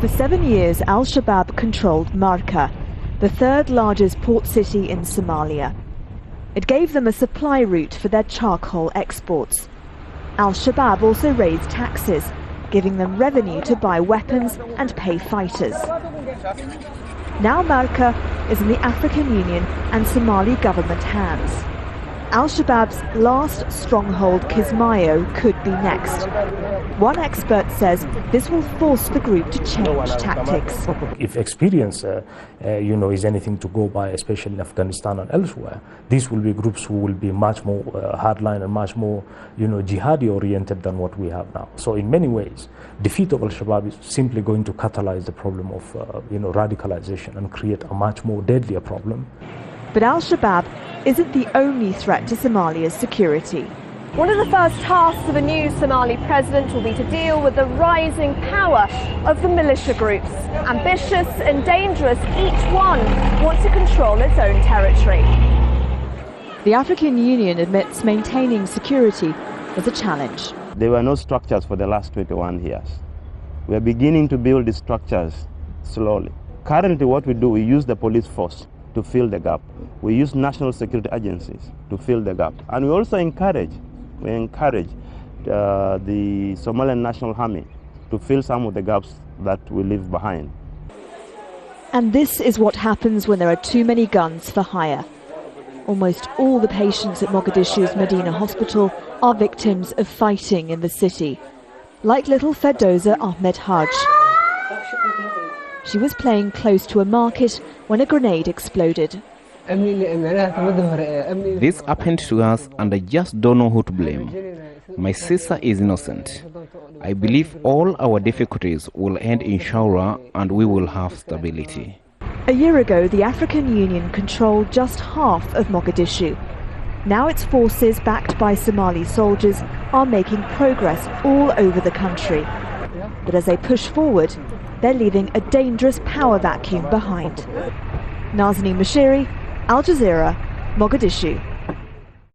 For 7 years, Al-Shabab controlled Marka, the third largest port city in Somalia. It gave them a supply route for their charcoal exports. Al-Shabab also raised taxes, giving them revenue to buy weapons and pay fighters. Now Marka is in the African Union and Somali government hands. Al-Shabaab's last stronghold, Kismayo, could be next. One expert says this will force the group to change tactics. If experience, is anything to go by, especially in Afghanistan and elsewhere, these will be groups who will be much more hardline and much more, jihadi-oriented than what we have now. So in many ways, defeat of Al-Shabaab is simply going to catalyze the problem of, radicalization and create a much more deadlier problem. But Al-Shabaab isn't the only threat to Somalia's security. One of the first tasks of a new Somali president will be to deal with the rising power of the militia groups. Ambitious and dangerous, each one wants to control its own territory. The African Union admits maintaining security is a challenge. There were no structures for the last 21 years. We are beginning to build the structures slowly. Currently what we do, we use the police force to fill the gap. We use national security agencies to fill the gap. And we also encourage the Somalian National Army to fill some of the gaps that we leave behind. And this is what happens when there are too many guns for hire. Almost all the patients at Mogadishu's Medina hospital are victims of fighting in the city, like little Fedoza Ahmed Haj. She was playing close to a market when a grenade exploded. This happened to us and I just don't know who to blame. My sister is innocent. I believe all our difficulties will end inshallah and we will have stability. A year ago, the African Union controlled just half of Mogadishu. Now its forces, backed by Somali soldiers, are making progress all over the country. But as they push forward, they're leaving a dangerous power vacuum behind. Nazanine Moshiri, Al Jazeera, Mogadishu.